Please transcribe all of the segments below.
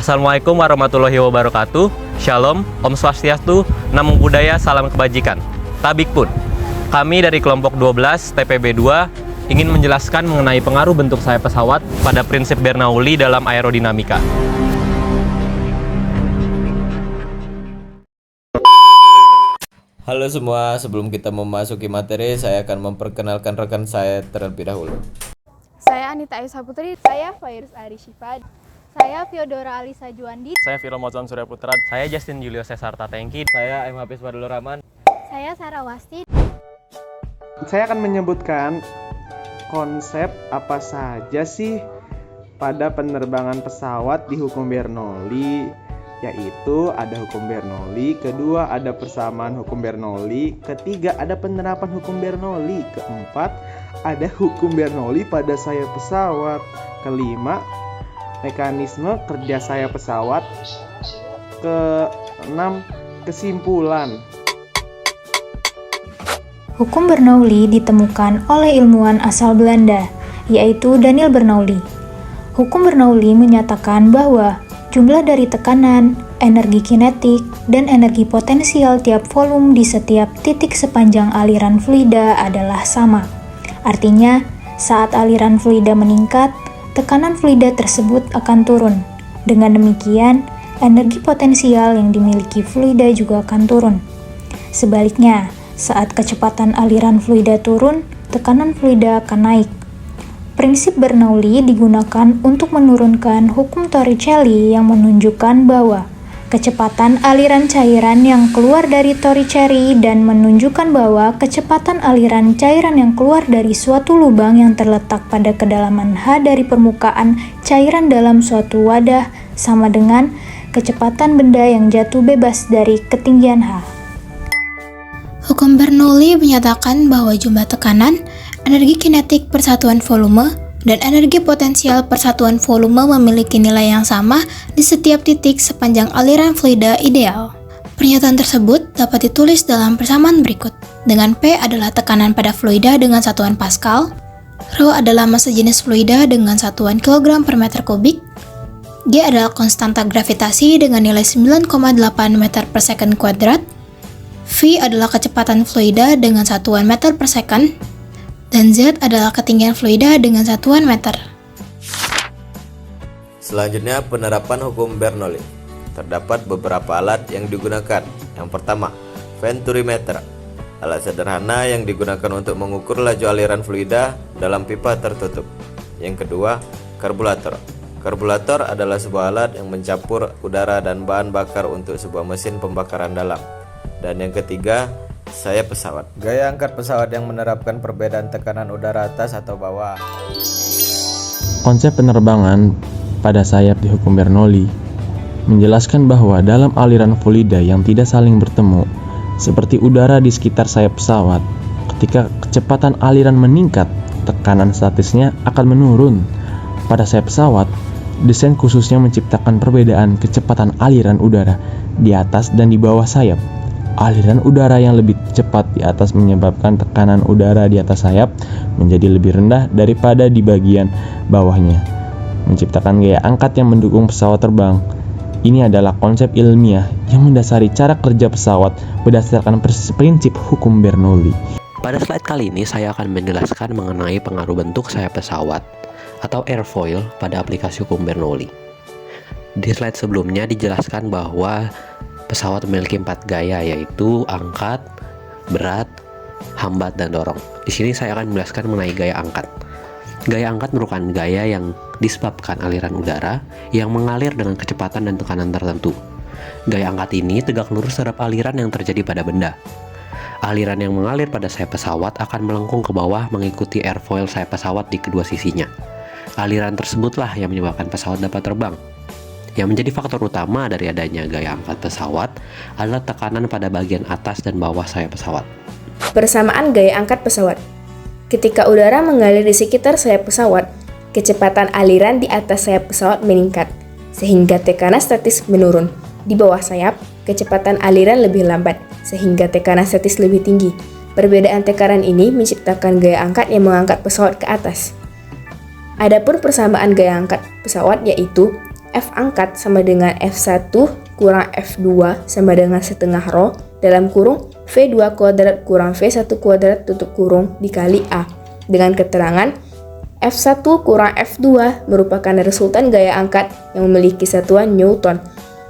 Assalamualaikum warahmatullahi wabarakatuh. Shalom, Om Swastiastu, Namo Buddhaya, Salam Kebajikan. Tabik pun, kami dari kelompok 12 TPB 2 ingin menjelaskan mengenai pengaruh bentuk sayap pesawat pada prinsip Bernoulli dalam aerodinamika. Halo semua, sebelum kita memasuki materi, saya akan memperkenalkan rekan saya terlebih dahulu. Saya Anita Aisyah Putri. Saya Fairuz Ari Syifa. Saya Fyodora Alisa Juandi. Saya Viro Mozon Surya Putra. Saya Justin Julio Cesar Tatengki. Saya M. Hafiz Fadlur Rahman. Saya Sarah Wasti. Saya akan menyebutkan konsep apa saja sih pada penerbangan pesawat di hukum Bernoulli, yaitu ada hukum Bernoulli, kedua ada persamaan hukum Bernoulli, ketiga ada penerapan hukum Bernoulli, keempat ada hukum Bernoulli pada sayap pesawat, kelima mekanisme kerja sayap pesawat, keenam kesimpulan. Hukum Bernoulli ditemukan oleh ilmuwan asal Belanda, yaitu Daniel Bernoulli. Hukum Bernoulli menyatakan bahwa jumlah dari tekanan, energi kinetik, dan energi potensial tiap volume di setiap titik sepanjang aliran fluida adalah sama. Artinya, saat aliran fluida meningkat, tekanan fluida tersebut akan turun. Dengan demikian, energi potensial yang dimiliki fluida juga akan turun. Sebaliknya, saat kecepatan aliran fluida turun, tekanan fluida akan naik. Prinsip Bernoulli digunakan untuk menurunkan hukum Torricelli yang menunjukkan bahwa kecepatan aliran cairan yang keluar dari Torricelli dan menunjukkan bahwa kecepatan aliran cairan yang keluar dari suatu lubang yang terletak pada kedalaman H dari permukaan cairan dalam suatu wadah sama dengan kecepatan benda yang jatuh bebas dari ketinggian H. Hukum Bernoulli menyatakan bahwa jumlah tekanan, energi kinetik per satuan volume, dan energi potensial per satuan volume memiliki nilai yang sama di setiap titik sepanjang aliran fluida ideal. Pernyataan tersebut dapat ditulis dalam persamaan berikut, dengan P adalah tekanan pada fluida dengan satuan Pascal, Rho adalah massa jenis fluida dengan satuan kilogram per meter kubik, G adalah konstanta gravitasi dengan nilai 9,8 meter per second kuadrat, V adalah kecepatan fluida dengan satuan meter per second, dan Z adalah ketinggian fluida dengan satuan meter. Selanjutnya, penerapan hukum Bernoulli. Terdapat beberapa alat yang digunakan. Yang pertama, venturimeter, alat sederhana yang digunakan untuk mengukur laju aliran fluida dalam pipa tertutup. Yang kedua, karburator. Karburator adalah sebuah alat yang mencampur udara dan bahan bakar untuk sebuah mesin pembakaran dalam. Dan yang ketiga, sayap pesawat. Gaya angkat pesawat yang menerapkan perbedaan tekanan udara atas atau bawah. Konsep penerbangan pada sayap di hukum Bernoulli menjelaskan bahwa dalam aliran fluida yang tidak saling bertemu, seperti udara di sekitar sayap pesawat, ketika kecepatan aliran meningkat, tekanan statisnya akan menurun. Pada sayap pesawat, desain khususnya menciptakan perbedaan kecepatan aliran udara di atas dan di bawah sayap. Aliran udara yang lebih cepat di atas menyebabkan tekanan udara di atas sayap menjadi lebih rendah daripada di bagian bawahnya, menciptakan gaya angkat yang mendukung pesawat terbang. Ini adalah konsep ilmiah yang mendasari cara kerja pesawat berdasarkan prinsip hukum Bernoulli. Pada slide kali ini saya akan menjelaskan mengenai pengaruh bentuk sayap pesawat atau airfoil pada aplikasi hukum Bernoulli. Di slide sebelumnya dijelaskan bahwa pesawat memiliki 4 gaya, yaitu angkat, berat, hambat, dan dorong. Di sini saya akan menjelaskan mengenai gaya angkat. Gaya angkat merupakan gaya yang disebabkan aliran udara yang mengalir dengan kecepatan dan tekanan tertentu. Gaya angkat ini tegak lurus terhadap aliran yang terjadi pada benda. Aliran yang mengalir pada sayap pesawat akan melengkung ke bawah mengikuti airfoil sayap pesawat di kedua sisinya. Aliran tersebutlah yang menyebabkan pesawat dapat terbang. Yang menjadi faktor utama dari adanya gaya angkat pesawat adalah tekanan pada bagian atas dan bawah sayap pesawat. Persamaan gaya angkat pesawat. Ketika udara mengalir di sekitar sayap pesawat, kecepatan aliran di atas sayap pesawat meningkat, sehingga tekanan statis menurun. Di bawah sayap, kecepatan aliran lebih lambat, sehingga tekanan statis lebih tinggi. Perbedaan tekanan ini menciptakan gaya angkat yang mengangkat pesawat ke atas. Adapun persamaan gaya angkat pesawat yaitu F angkat sama dengan F1 kurang F2 sama dengan setengah rho dalam kurung V2 kuadrat kurang V1 kuadrat tutup kurung dikali A. Dengan keterangan F1 kurang F2 merupakan resultan gaya angkat yang memiliki satuan Newton.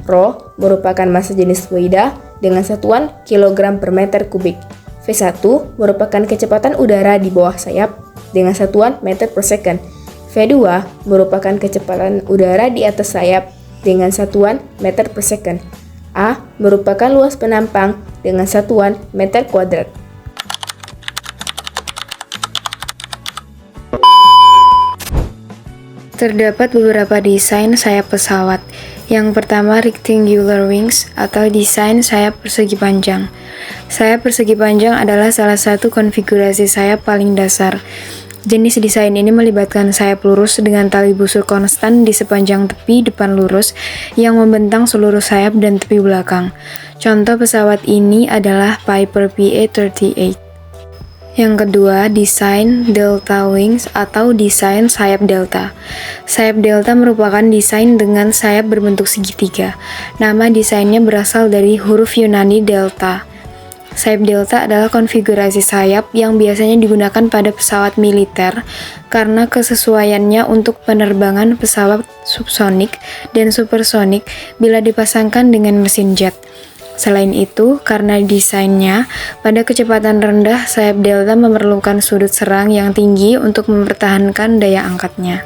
Rho merupakan massa jenis fluida dengan satuan kilogram per meter kubik. V1 merupakan kecepatan udara di bawah sayap dengan satuan meter per second. V2 merupakan kecepatan udara di atas sayap dengan satuan meter per second. A merupakan luas penampang dengan satuan meter kuadrat. Terdapat beberapa desain sayap pesawat. Yang pertama, rectangular wings atau desain sayap persegi panjang. Sayap persegi panjang adalah salah satu konfigurasi sayap paling dasar. Jenis desain ini melibatkan sayap lurus dengan tali busur konstan di sepanjang tepi depan lurus yang membentang seluruh sayap dan tepi belakang. Contoh pesawat ini adalah Piper PA-38. Yang kedua, desain delta wings atau desain sayap delta. Sayap delta merupakan desain dengan sayap berbentuk segitiga. Nama desainnya berasal dari huruf Yunani delta. Sayap delta adalah konfigurasi sayap yang biasanya digunakan pada pesawat militer karena kesesuaiannya untuk penerbangan pesawat subsonik dan supersonik bila dipasangkan dengan mesin jet. Selain itu, karena desainnya, pada kecepatan rendah, sayap delta memerlukan sudut serang yang tinggi untuk mempertahankan daya angkatnya.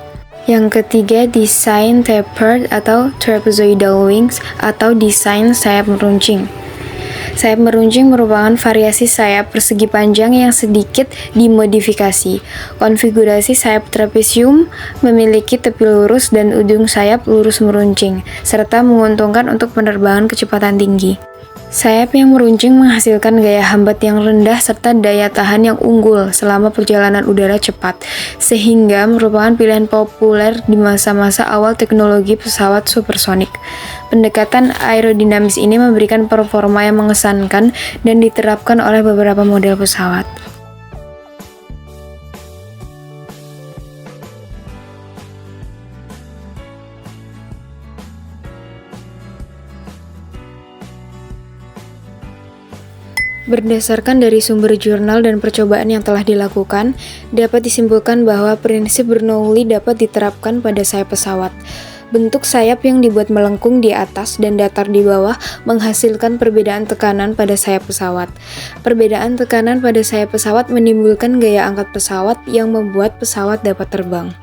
Yang ketiga, desain tapered atau trapezoidal wings atau desain sayap meruncing. Sayap meruncing merupakan variasi sayap persegi panjang yang sedikit dimodifikasi. Konfigurasi sayap trapesium memiliki tepi lurus dan ujung sayap lurus meruncing, serta menguntungkan untuk penerbangan kecepatan tinggi. Sayap yang meruncing menghasilkan gaya hambat yang rendah serta daya tahan yang unggul selama perjalanan udara cepat, sehingga merupakan pilihan populer di masa-masa awal teknologi pesawat supersonik. Pendekatan aerodinamis ini memberikan performa yang mengesankan dan diterapkan oleh beberapa model pesawat. Berdasarkan dari sumber jurnal dan percobaan yang telah dilakukan, dapat disimpulkan bahwa prinsip Bernoulli dapat diterapkan pada sayap pesawat. Bentuk sayap yang dibuat melengkung di atas dan datar di bawah menghasilkan perbedaan tekanan pada sayap pesawat. Perbedaan tekanan pada sayap pesawat menimbulkan gaya angkat pesawat yang membuat pesawat dapat terbang.